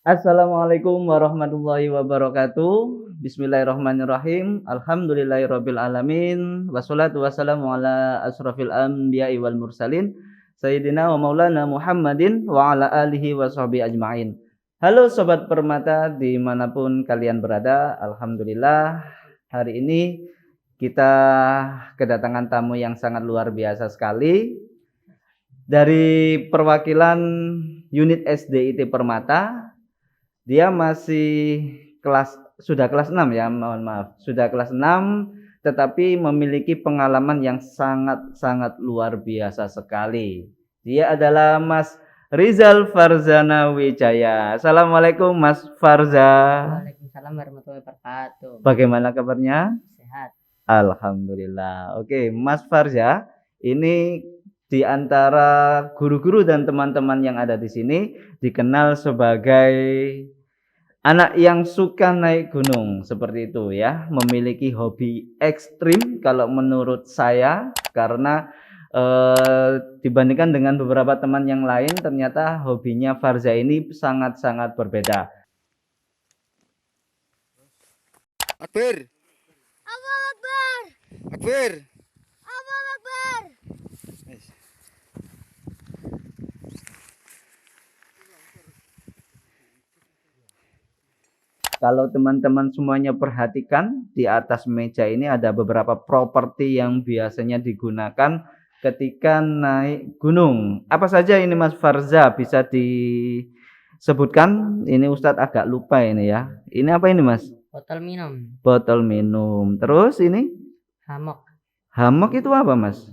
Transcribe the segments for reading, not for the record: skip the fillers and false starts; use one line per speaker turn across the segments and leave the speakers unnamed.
Assalamualaikum warahmatullahi wabarakatuh. Bismillahirrahmanirrahim. Alhamdulillahirabbil alamin. Wassalatu wassalamu ala asrofil anbiya'i wal mursalin. Sayyidina wa maulana Muhammadin wa ala alihi wa sahbihi ajma'in. Halo Sobat Permata dimanapun kalian berada. Alhamdulillah hari ini kita kedatangan tamu yang sangat luar biasa sekali. Dari perwakilan unit SDIT Permata. Dia masih sudah kelas 6 ya, mohon maaf. Sudah kelas 6 tetapi memiliki pengalaman yang sangat-sangat luar biasa sekali. Dia adalah Mas Rizal Farzana Wijaya. Assalamualaikum Mas Farza.
Waalaikumsalam warahmatullahi wabarakatuh.
Bagaimana kabarnya?
Sehat.
Alhamdulillah. Oke, Mas Farza, ini di antara guru-guru dan teman-teman yang ada di sini dikenal sebagai anak yang suka naik gunung, seperti itu ya, memiliki hobi ekstrim kalau menurut saya, karena dibandingkan dengan beberapa teman yang lain, ternyata hobinya Farza ini sangat-sangat berbeda.
Akbar.
Allahu Akbar.
Akbar.
Allahu Akbar.
Kalau teman-teman semuanya perhatikan, di atas meja ini ada beberapa properti yang biasanya digunakan ketika naik gunung. Apa saja ini Mas Farza, bisa disebutkan? Ini Ustadz agak lupa ini ya. Ini apa ini Mas?
Botol minum.
Botol minum. Terus ini?
Hammock.
Hammock itu apa Mas?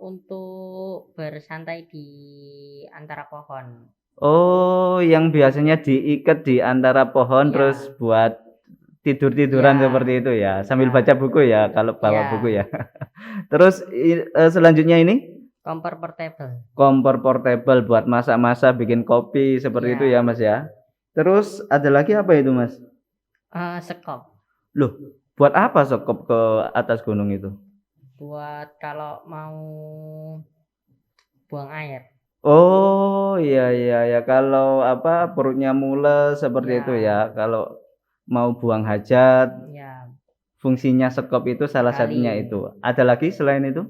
Untuk bersantai di antara pohon.
Oh, yang biasanya diikat di antara pohon
Ya.
terus buat tidur-tiduran
Ya.
seperti itu ya, sambil
Ya.
baca buku ya kalau bawa
Ya.
buku ya. Terus selanjutnya ini
Kompor portable.
kompor portable buat masak-masak, bikin kopi seperti
Ya.
itu ya Mas ya. Terus ada lagi apa itu Mas?
Sekop.
Loh, buat apa sekop ke atas gunung itu?
Buat kalau mau buang air.
Oh, iya ya, kalau apa perutnya mules seperti
Ya.
itu ya. Kalau mau buang hajat,
Ya.
fungsinya sekop itu salah
Sekali.
satunya itu. Ada lagi selain itu?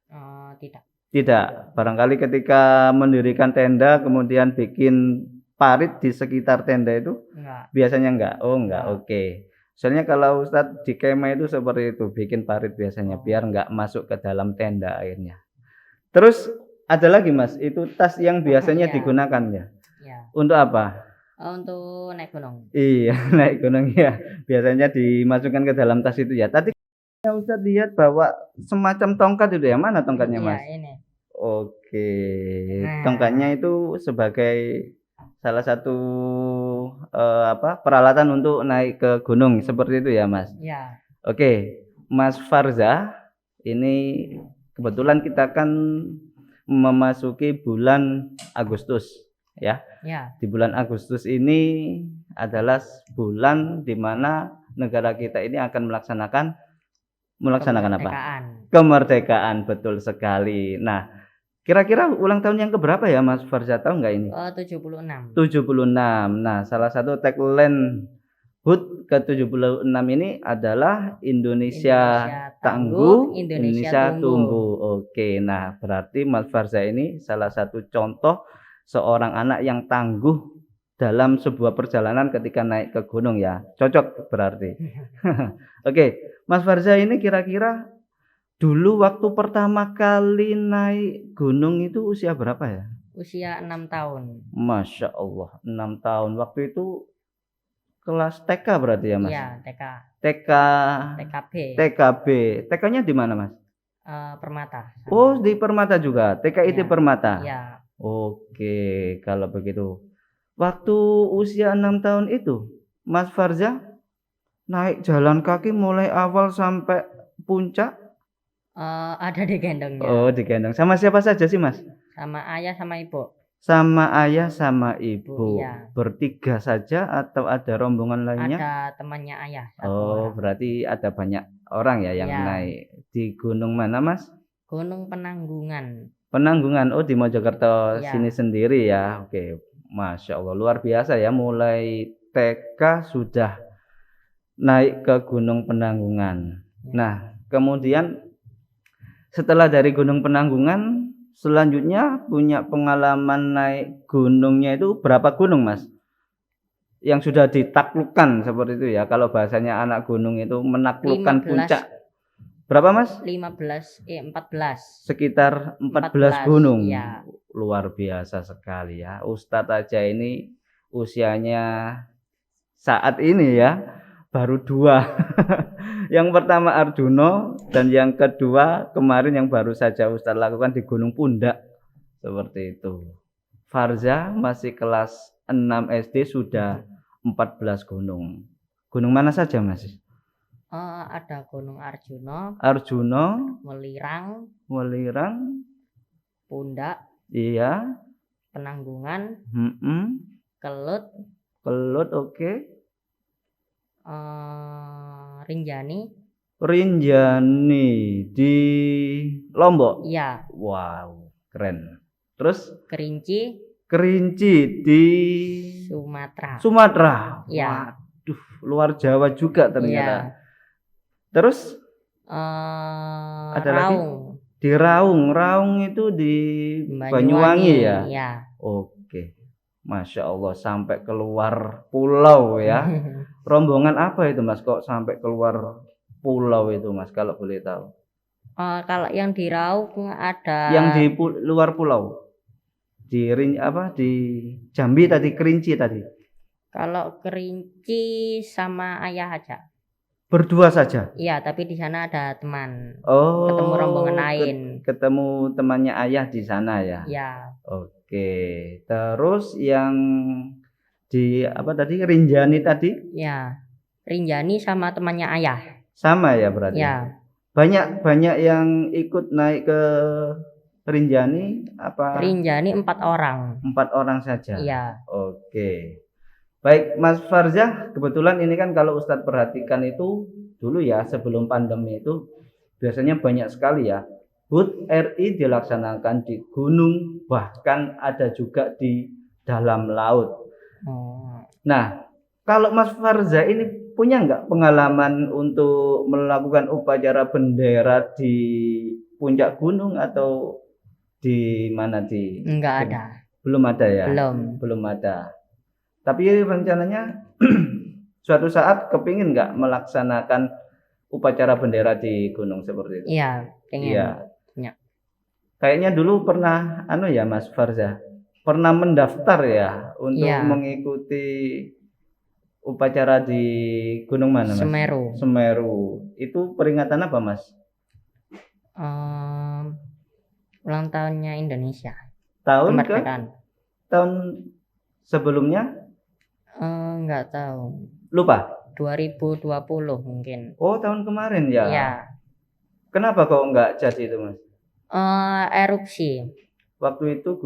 Tidak.
Tidak. Barangkali ketika mendirikan tenda kemudian bikin parit di sekitar tenda itu
Enggak.
biasanya enggak? Oh, enggak.
Enggak.
Oke. Soalnya kalau Ustadz di kemah itu seperti itu, bikin parit biasanya biar enggak masuk ke dalam tenda airnya. Terus ada lagi Mas, itu tas yang biasanya
Ya.
digunakan ya.
Ya.
Untuk apa?
Untuk naik gunung.
Iya, naik gunung ya. Biasanya dimasukkan ke dalam tas itu ya. Tadi Ustadz lihat bawa semacam tongkat itu ya. Mana tongkatnya Mas?
Iya, ini.
Oke.
Nah.
Tongkatnya itu sebagai salah satu peralatan untuk naik ke gunung seperti itu ya Mas.
Ya.
Oke, Mas Farza, ini kebetulan kita kan memasuki bulan Agustus ya.
Ya.
Di bulan Agustus ini adalah bulan di mana negara kita ini akan melaksanakan apa? Kemerdekaan, betul sekali. Nah, kira-kira ulang tahun yang keberapa ya Mas Farza, tahu nggak ini?
76.
76. Nah, salah satu tagline HUT ke-76 ini adalah Indonesia tangguh, Indonesia tumbuh. Oke, nah berarti Mas Farza ini salah satu contoh seorang anak yang tangguh dalam sebuah perjalanan ketika naik ke gunung ya. Cocok berarti. Oke, Mas Farza ini kira-kira dulu waktu pertama kali naik gunung itu usia berapa ya?
Usia 6 tahun.
Masya Allah, 6 tahun. Waktu itu kelas TK berarti ya Mas?
Iya, TK.
TKB. TK-nya di mana Mas?
Permata. Sama.
Oh, di Permata juga. TKIT
Ya.
Permata.
Iya.
Oke, kalau begitu. Waktu usia 6 tahun itu, Mas Farza naik jalan kaki mulai awal sampai puncak?
Ada digendongnya.
Oh, digendong. Sama siapa saja sih Mas?
Sama ayah sama ibu.
Sama ayah sama ibu.
Iya.
Bertiga saja atau ada rombongan lainnya?
Ada temannya ayah.
Oh, berarti ada banyak orang ya yang
Iya.
naik. Di gunung mana Mas?
Gunung Penanggungan.
Penanggungan. Oh, di Mojokerto
Iya.
sini sendiri ya. Oke. Masya Allah, luar biasa ya, mulai TK sudah naik ke Gunung Penanggungan.
Ya.
Nah, kemudian setelah dari Gunung Penanggungan, selanjutnya punya pengalaman naik gunungnya itu berapa gunung, Mas? Yang sudah ditaklukkan seperti itu ya. Kalau bahasanya anak gunung itu menaklukkan
15,
puncak. Berapa, Mas?
14.
Sekitar 14 gunung.
Ya.
Luar biasa sekali ya. Ustadz aja ini usianya saat ini ya baru 2. Yang pertama Arjuno dan yang kedua kemarin yang baru saja Ustadz lakukan di Gunung Pundak. Seperti itu. Farza masih kelas 6 SD sudah 14 gunung. Gunung mana saja, Mas?
Ada Gunung Arjuno,
Arjuno,
Welirang,
Pundak,
Pundak,
iya,
Penanggungan,
Kelut, oke.
Rinjani.
Rinjani di Lombok.
Iya.
Wow, keren. Terus
Kerinci
di
Sumatera.
Waduh,
Iya.
luar Jawa juga ternyata.
Iya.
Terus ada lagi?
Raung.
Di Raung itu di Banyuwangi ya?
Iya.
Oke. Masya Allah, sampai keluar pulau ya. Rombongan apa itu, Mas? Kok sampai keluar pulau itu, Mas, kalau boleh tahu?
Kalau yang di Raung ada.
Yang di luar pulau. Di Jambi tadi, Kerinci tadi.
Kalau Kerinci sama ayah aja.
Berdua saja?
Iya, tapi di sana ada teman.
Oh,
ketemu rombongan lain.
Ketemu temannya ayah di sana ya?
Iya.
Oke. Terus yang di Rinjani tadi?
Iya. Rinjani sama temannya ayah.
Sama ya berarti?
Iya.
Banyak yang ikut naik ke Rinjani apa?
Rinjani 4 orang.
4 orang saja?
Iya.
Oke. Baik, Mas Farzah, kebetulan ini kan kalau Ustadz perhatikan itu dulu ya, sebelum pandemi itu biasanya banyak sekali ya HUT RI dilaksanakan di gunung, bahkan ada juga di dalam laut. Nah, kalau Mas Farzah ini punya nggak pengalaman untuk melakukan upacara bendera di puncak gunung atau di mana di?
Enggak ada.
Belum ada ya? Belum ada. Tapi rencananya suatu saat kepingin nggak melaksanakan upacara bendera di gunung seperti itu?
Iya, pengen.
Iya.
Ya.
Kayaknya dulu pernah ya Mas Farzah, pernah mendaftar ya untuk
Iya.
mengikuti upacara di gunung mana, Mas? Semeru. Itu peringatan apa, Mas?
Ulang tahunnya Indonesia.
Kemerdekaan. Tahun sebelumnya?
Enggak tahu.
Lupa?
2020 mungkin.
Oh, tahun kemarin ya?
Iya.
Kenapa kok enggak jadi itu, Mas?
Erupsi.
Waktu itu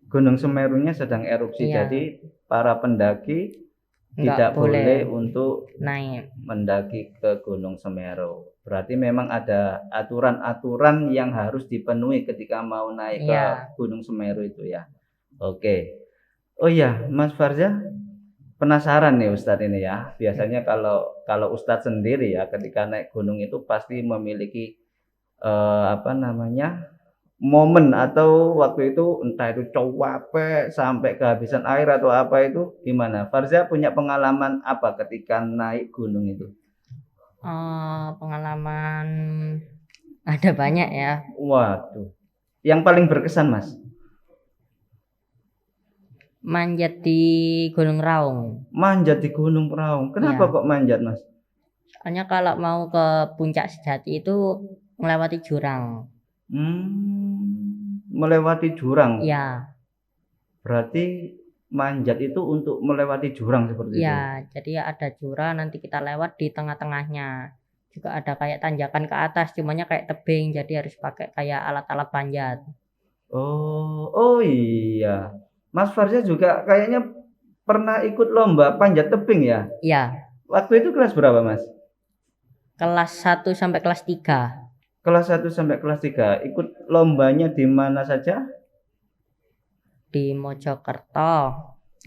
Gunung Semerunya sedang erupsi, jadi para pendaki tidak boleh untuk
naik
mendaki ke Gunung Semeru. Berarti memang ada aturan-aturan yang harus dipenuhi ketika mau naik ke Gunung Semeru itu ya. Oke. Oh iya, Mas Farzah, penasaran nih Ustadz ini ya. Biasanya kalau Ustadz sendiri ya ketika naik gunung itu pasti memiliki momen atau waktu itu entah itu capek sampai kehabisan air atau apa itu gimana? Farzah punya pengalaman apa ketika naik gunung itu?
Pengalaman ada banyak ya.
Waduh. Yang paling berkesan, Mas?
Manjat di Gunung Raung.
Manjat di Gunung Raung. Kenapa kok manjat, Mas?
Soalnya kalau mau ke Puncak Sejati itu melewati jurang.
Melewati jurang?
Iya.
Berarti manjat itu untuk melewati jurang seperti itu?
Iya, jadi ada jurang nanti kita lewat di tengah-tengahnya. Juga ada kayak tanjakan ke atas, cumanya kayak tebing, jadi harus pakai kayak alat-alat panjat.
Oh iya. Mas Farzah juga kayaknya pernah ikut lomba panjat tebing ya?
Iya.
Waktu itu kelas berapa, Mas?
Kelas 1 sampai kelas 3.
Kelas 1 sampai kelas 3. Ikut lombanya di mana saja?
di Mojokerto,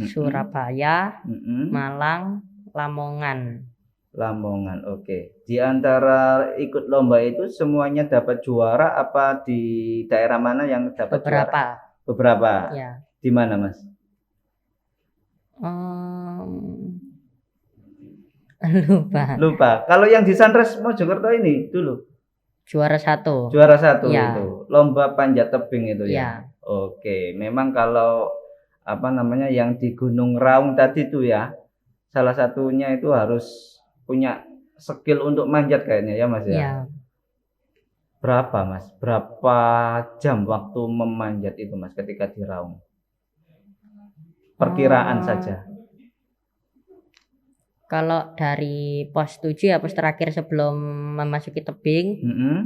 Surabaya,
Mm-mm.
Malang, Lamongan.
Lamongan, oke. Di antara ikut lomba itu semuanya dapat juara apa di daerah mana yang dapat juara?
Beberapa.
Beberapa.
Ya.
Di mana, Mas?
Lupa.
Lupa. Kalau yang di Sunrise Mojokerto ini dulu
Juara 1.
juara 1
Ya.
itu lomba panjat tebing itu ya.
Ya.
Oke, memang kalau apa namanya yang di Gunung Raung tadi itu ya, salah satunya itu harus punya skill untuk manjat kayaknya ya Mas ya.
Ya.
Berapa Mas? Berapa jam waktu memanjat itu Mas ketika di Raung? Perkiraan saja.
Kalau dari pos 7 ya, pos terakhir sebelum memasuki tebing,
Mm-mm.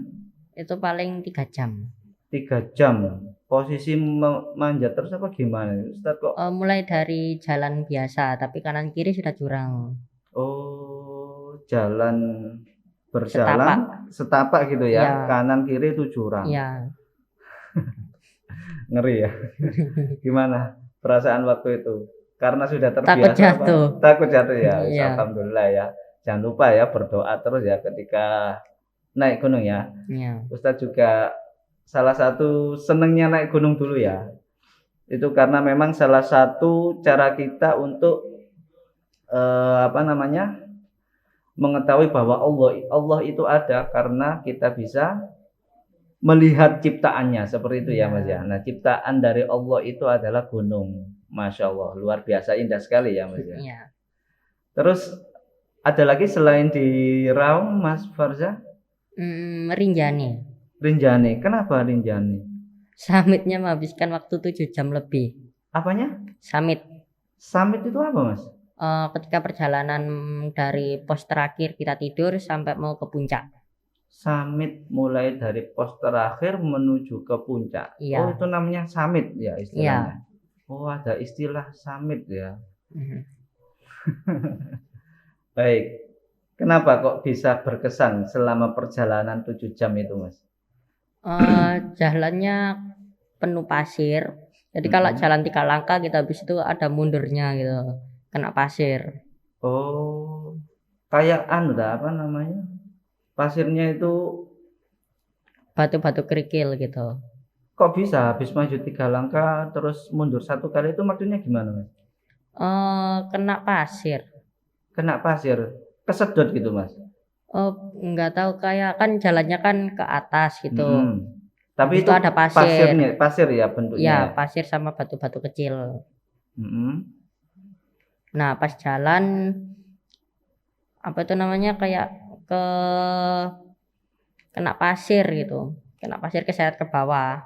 itu paling 3 jam.
3 jam. Posisi memanjat terus apa gimana? Ustaz kok?
Mulai dari jalan biasa, tapi kanan kiri sudah jurang.
Oh, jalan berjalan setapak gitu ya.
Ya.
Kanan kiri itu jurang.
Ya.
Ngeri ya. Gimana perasaan waktu itu? Karena sudah terbiasa
Takut jatuh.
Takut jatuh ya.
Iya.
Alhamdulillah ya. Jangan lupa ya berdoa terus ya ketika naik gunung ya.
Ya.
Ustadz juga salah satu senengnya naik gunung dulu ya. Itu karena memang salah satu cara kita untuk mengetahui bahwa Allah itu ada karena kita bisa melihat ciptaannya seperti itu ya Mas ya. Nah, ciptaan dari Allah itu adalah gunung. Masya Allah, luar biasa indah sekali ya Mas ya.
Ya.
Terus ada lagi selain di Raung Mas Farza?
Rinjani.
Rinjani. Kenapa Rinjani?
Summitnya menghabiskan waktu 7 jam lebih.
Apanya?
Summit.
Summit itu apa Mas?
Ketika perjalanan dari pos terakhir kita tidur sampai mau ke puncak.
Summit mulai dari pos terakhir menuju ke puncak.
Iya.
Oh, itu namanya summit ya istilahnya.
Iya.
Oh, ada istilah summit ya.
Mhm.
Baik. Kenapa kok bisa berkesan selama perjalanan 7 jam itu, Mas?
Jalannya penuh pasir. Jadi kalau jalan 3 langkah kita habis itu ada mundurnya gitu. Kena pasir.
Oh, kayak apa namanya? Pasirnya itu
Batu-batu kerikil gitu.
kok bisa habis maju 3 langkah terus mundur 1 kali itu maksudnya gimana, Mas?
Kena pasir.
Kena pasir, kesedot gitu, Mas?
Nggak tahu, kayak kan jalannya kan ke atas gitu.
Tapi
Habis
itu
ada pasir.
pasir ya bentuknya.
Ya, pasir sama batu-batu kecil. Nah, pas jalan apa itu namanya kayak kena pasir gitu. Kena pasir keseret ke bawah.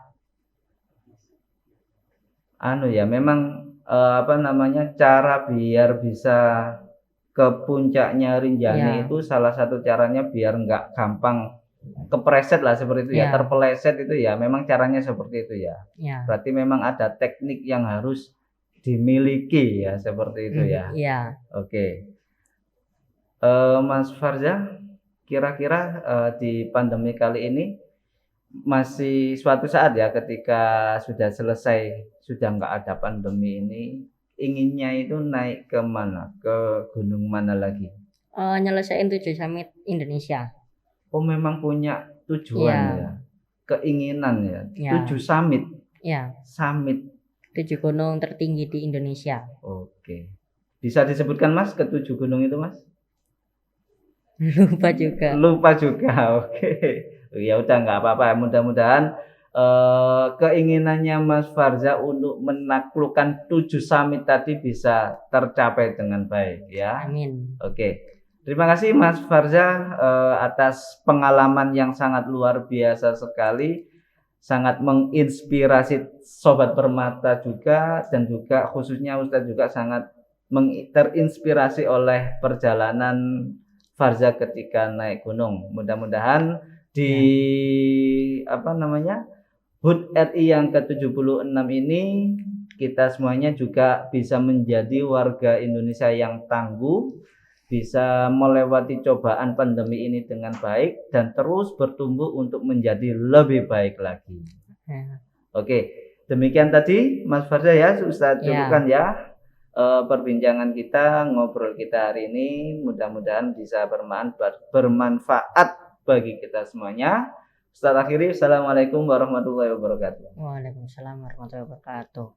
Memang cara biar bisa ke puncaknya Rinjani itu salah satu caranya biar nggak gampang kepreset lah seperti itu ya, terpeleset itu ya, memang caranya seperti itu ya. Berarti memang ada teknik yang harus dimiliki ya seperti itu ya.
Iya.
Oke. Mas Farza, kira-kira di pandemi kali ini masih suatu saat ya ketika sudah selesai, sudah nggak ada pandemi ini, inginnya itu naik ke mana? Ke gunung mana lagi?
Nyelesain 7 summit Indonesia.
Oh, memang punya tujuan ya. Keinginan ya. 7 summit.
Ya.
Summit.
7 gunung tertinggi di Indonesia.
Oke. Bisa disebutkan Mas ke 7 gunung itu, Mas? Lupa juga. Oke. Ya udah nggak apa-apa. Mudah-mudahan keinginannya Mas Farza untuk menaklukkan 7 summit tadi bisa tercapai dengan baik ya.
Amin.
Oke. Terima kasih Mas Farza atas pengalaman yang sangat luar biasa sekali. Sangat menginspirasi Sobat Permata juga, dan juga khususnya Ustadz juga sangat terinspirasi oleh perjalanan Farza ketika naik gunung. Mudah-mudahan di HUT RI yang ke-76 ini kita semuanya juga bisa menjadi warga Indonesia yang tangguh, bisa melewati cobaan pandemi ini dengan baik dan terus bertumbuh untuk menjadi lebih baik lagi. Oke, Demikian tadi Mas Farzal ya, Ustadz
Ya.
cukupkan ya perbincangan kita, ngobrol kita hari ini. Mudah-mudahan bisa bermanfaat bagi kita semuanya. Ustadz akhiri, Assalamualaikum warahmatullahi wabarakatuh.
Waalaikumsalam warahmatullahi wabarakatuh.